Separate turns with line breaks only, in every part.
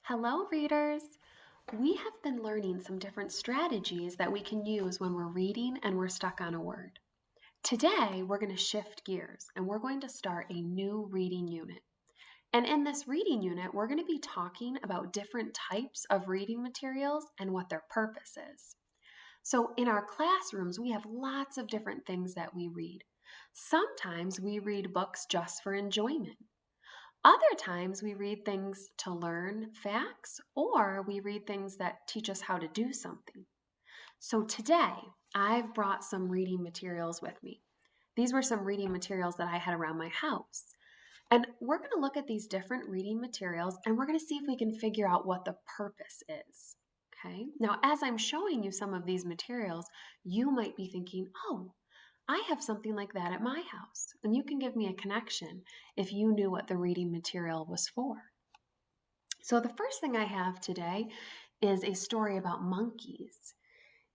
Hello, readers! We have been learning some different strategies that we can use when we're reading and we're stuck on a word. Today, we're going to shift gears and we're going to start a new reading unit. And in this reading unit, we're going to be talking about different types of reading materials and what their purpose is. So, in our classrooms, we have lots of different things that we read. Sometimes we read books just for enjoyment. Other times we read things to learn facts, or we read things that teach us how to do something. So today, I've brought some reading materials with me. These were some reading materials that I had around my house. And we're going to look at these different reading materials and we're going to see if we can figure out what the purpose is. Okay? Now, as I'm showing you some of these materials, you might be thinking, oh, I have something like that at my house, and you can give me a connection if you knew what the reading material was for. So the first thing I have today is a story about monkeys.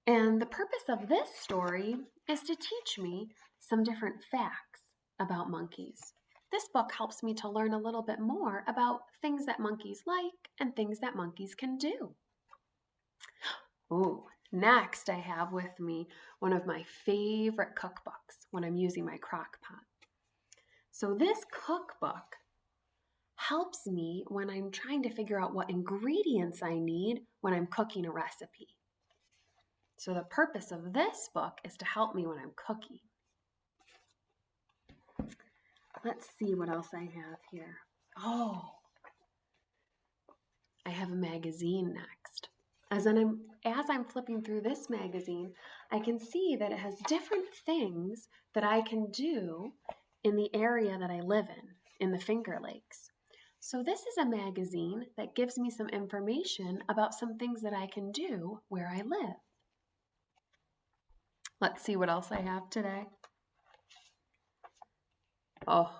And the purpose of this story is to teach me some different facts about monkeys. This book helps me to learn a little bit more about things that monkeys like and things that monkeys can do. Ooh, next I have with me one of my favorite cookbooks when I'm using my crock pot. So this cookbook helps me when I'm trying to figure out what ingredients I need when I'm cooking a recipe. So the purpose of this book is to help me when I'm cooking. Let's see what else I have here. Oh, I have a magazine next. As I'm flipping through this magazine, I can see that it has different things that I can do in the area that I live in the Finger Lakes. So this is a magazine that gives me some information about some things that I can do where I live. Let's see what else I have today. Oh,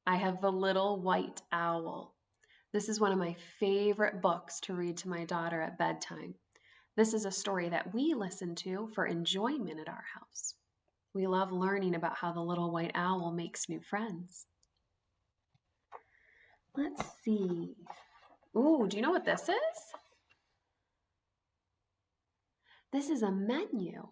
I have The Little White Owl. This is one of my favorite books to read to my daughter at bedtime. This is a story that we listen to for enjoyment at our house. We love learning about how the little white owl makes new friends. Let's see. Ooh, do you know what this is? This is a menu.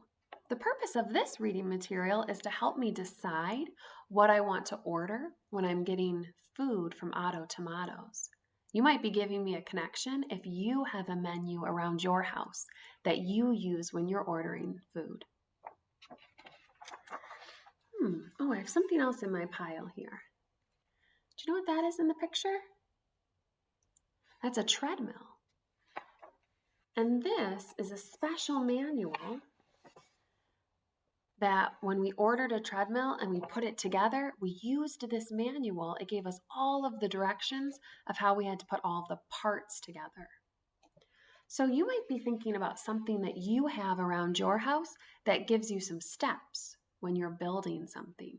The purpose of this reading material is to help me decide what I want to order when I'm getting food from Auto Tomatoes. You might be giving me a connection if you have a menu around your house that you use when you're ordering food. Oh, I have something else in my pile here. Do you know what that is in the picture? That's a treadmill. And this is a special manual that when we ordered a treadmill and we put it together, we used this manual. It gave us all of the directions of how we had to put all of the parts together. So you might be thinking about something that you have around your house that gives you some steps when you're building something.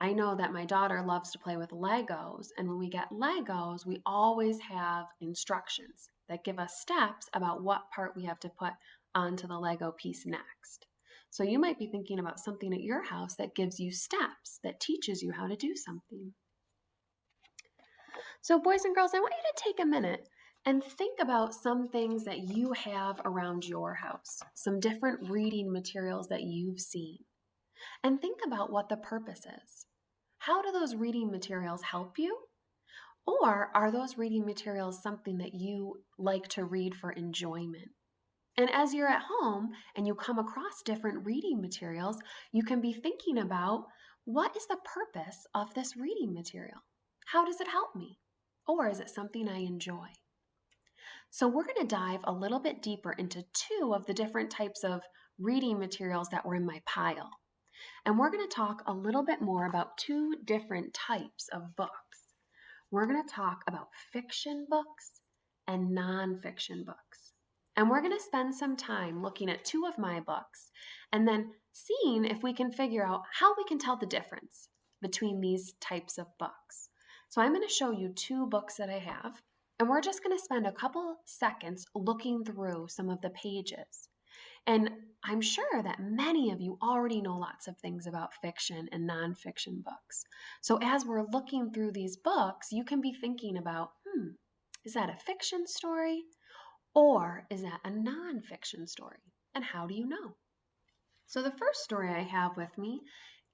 I know that my daughter loves to play with Legos, and when we get Legos, we always have instructions that give us steps about what part we have to put onto the Lego piece next. So you might be thinking about something at your house that gives you steps, that teaches you how to do something. So boys and girls, I want you to take a minute and think about some things that you have around your house, some different reading materials that you've seen, and think about what the purpose is. How do those reading materials help you? Or are those reading materials something that you like to read for enjoyment? And as you're at home and you come across different reading materials, you can be thinking about, what is the purpose of this reading material? How does it help me? Or is it something I enjoy? So we're going to dive a little bit deeper into two of the different types of reading materials that were in my pile. And we're going to talk a little bit more about two different types of books. We're going to talk about fiction books and nonfiction books. And we're going to spend some time looking at two of my books and then seeing if we can figure out how we can tell the difference between these types of books. So I'm going to show you two books that I have, and we're just going to spend a couple seconds looking through some of the pages. And I'm sure that many of you already know lots of things about fiction and nonfiction books. So as we're looking through these books, you can be thinking about, Is that a fiction story or is that a nonfiction story? And how do you know? So the first story I have with me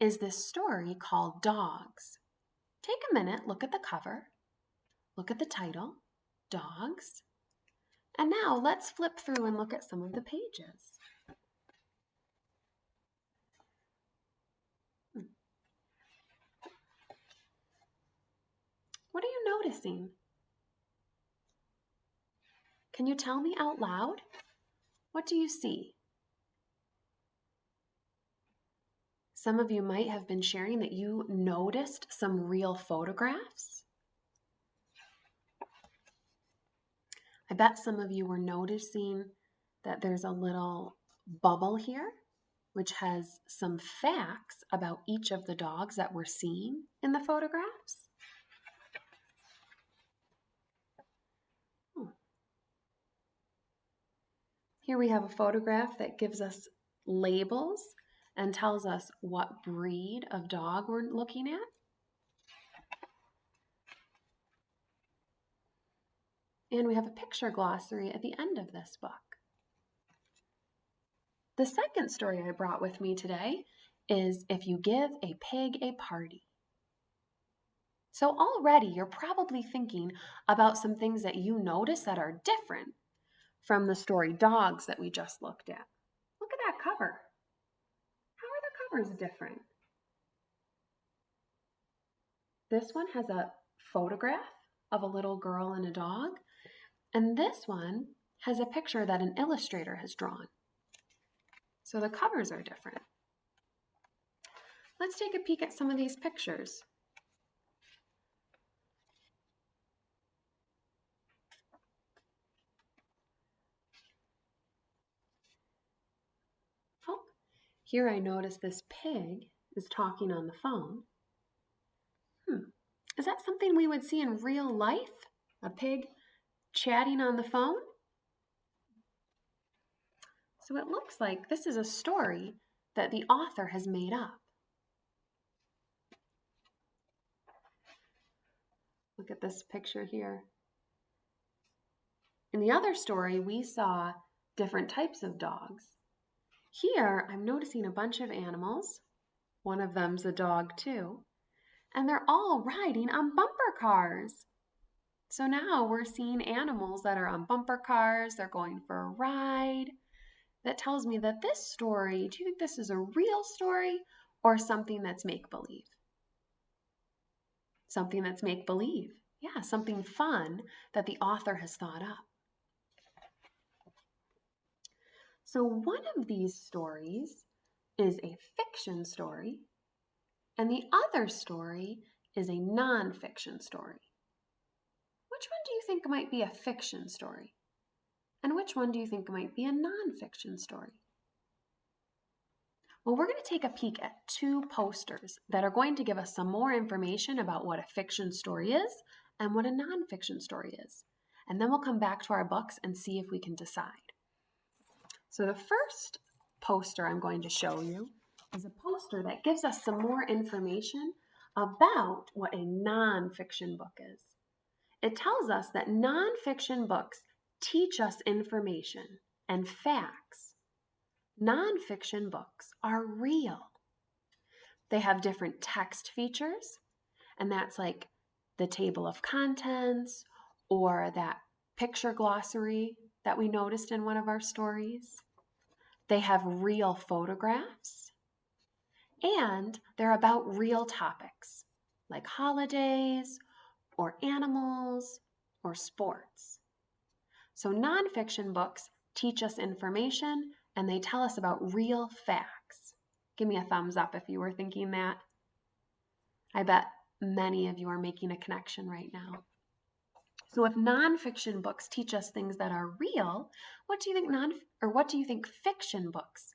is this story called Dogs. Take a minute, look at the cover, look at the title, Dogs. And now let's flip through and look at some of the pages. What are you noticing? Can you tell me out loud? What do you see? Some of you might have been sharing that you noticed some real photographs. I bet some of you were noticing that there's a little bubble here, which has some facts about each of the dogs that we're seeing in the photographs. Here we have a photograph that gives us labels and tells us what breed of dog we're looking at. And we have a picture glossary at the end of this book. The second story I brought with me today is If You Give a Pig a Party. So already you're probably thinking about some things that you notice that are different from the story Dogs that we just looked at. Look at that cover. How are the covers different? This one has a photograph of a little girl and a dog, and this one has a picture that an illustrator has drawn. So the covers are different. Let's take a peek at some of these pictures. Oh, here I notice this pig is talking on the phone. Is that something we would see in real life? A pig chatting on the phone? So it looks like this is a story that the author has made up. Look at this picture here. In the other story, we saw different types of dogs. Here, I'm noticing a bunch of animals. One of them's a dog too. And they're all riding on bumper cars. So now we're seeing animals that are on bumper cars. They're going for a ride. That tells me that this story, do you think this is a real story or something that's make-believe? Something that's make-believe. Yeah, something fun that the author has thought up. So one of these stories is a fiction story, and the other story is a nonfiction story. Which one do you think might be a fiction story? And which one do you think might be a nonfiction story? Well, we're going to take a peek at two posters that are going to give us some more information about what a fiction story is and what a nonfiction story is. And then we'll come back to our books and see if we can decide. So the first poster I'm going to show you is a poster that gives us some more information about what a nonfiction book is. It tells us that nonfiction books teach us information and facts. Nonfiction books are real. They have different text features, and that's like the table of contents or that picture glossary that we noticed in one of our stories. They have real photographs, and they're about real topics like holidays or animals or sports. So nonfiction books teach us information and they tell us about real facts. Give me a thumbs up if you were thinking that. I bet many of you are making a connection right now. So if nonfiction books teach us things that are real, what do you think fiction books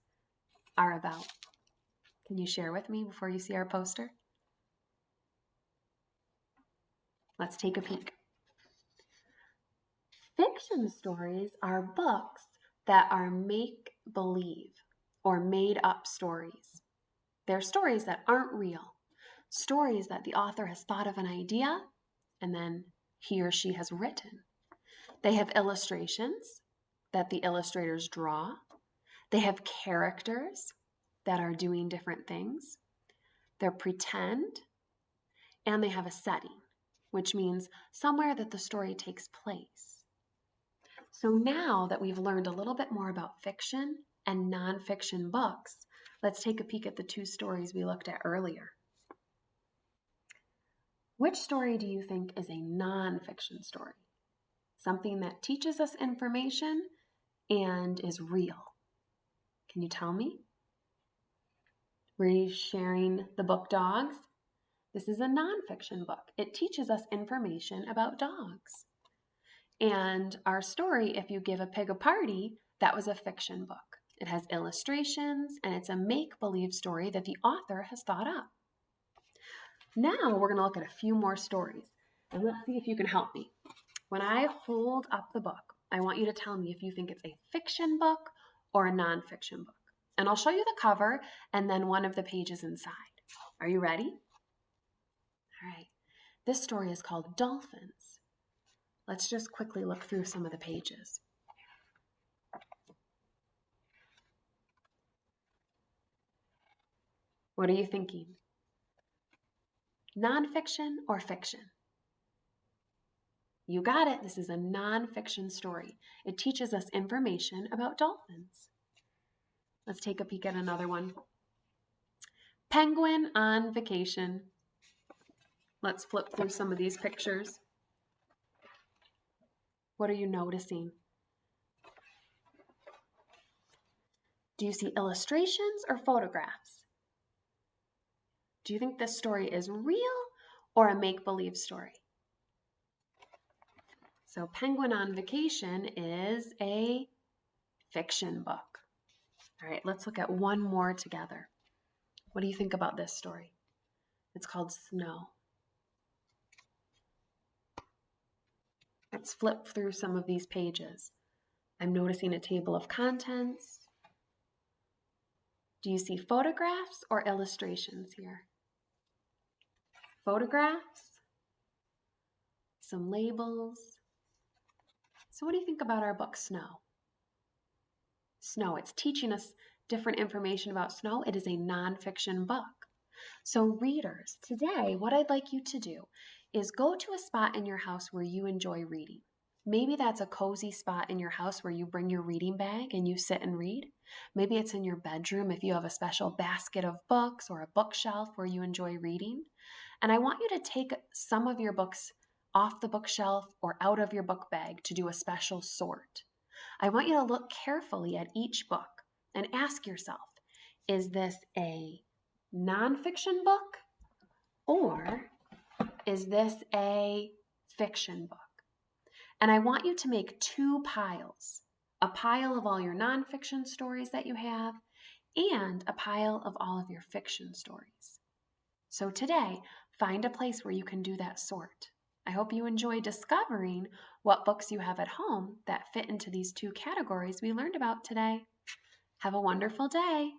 are about? Can you share with me before you see our poster? Let's take a peek. Fiction stories are books that are make-believe or made-up stories. They're stories that aren't real, stories that the author has thought of an idea and then he or she has written. They have illustrations that the illustrators draw. They have characters that are doing different things. They're pretend, and they have a setting, which means somewhere that the story takes place. So now that we've learned a little bit more about fiction and nonfiction books, let's take a peek at the two stories we looked at earlier. Which story do you think is a nonfiction story? Something that teaches us information and is real. Can you tell me? Were you sharing the book Dogs? This is a nonfiction book. It teaches us information about dogs. And our story, If You Give a Pig a Party, that was a fiction book. It has illustrations and it's a make-believe story that the author has thought up. Now we're going to look at a few more stories and let's see if you can help me. When I hold up the book, I want you to tell me if you think it's a fiction book or a nonfiction book. And I'll show you the cover and then one of the pages inside. Are you ready? All right. This story is called Dolphins. Let's just quickly look through some of the pages. What are you thinking? Nonfiction or fiction? You got it. This is a nonfiction story. It teaches us information about dolphins. Let's take a peek at another one. Penguin on Vacation. Let's flip through some of these pictures. What are you noticing? Do you see illustrations or photographs? Do you think this story is real or a make-believe story? So Penguin on Vacation is a fiction book. All right, let's look at one more together. What do you think about this story? It's called Snow. Let's flip through some of these pages. I'm noticing a table of contents. Do you see photographs or illustrations here? Photographs, some labels. So what do you think about our book, Snow? Snow, it's teaching us different information about snow. It is a nonfiction book. So readers, today what I'd like you to do is go to a spot in your house where you enjoy reading. Maybe that's a cozy spot in your house where you bring your reading bag and you sit and read. Maybe it's in your bedroom if you have a special basket of books or a bookshelf where you enjoy reading. And I want you to take some of your books off the bookshelf or out of your book bag to do a special sort. I want you to look carefully at each book and ask yourself, is this a nonfiction book or is this a fiction book? And I want you to make two piles, a pile of all your nonfiction stories that you have and a pile of all of your fiction stories. So today, find a place where you can do that sort. I hope you enjoy discovering what books you have at home that fit into these two categories we learned about today. Have a wonderful day.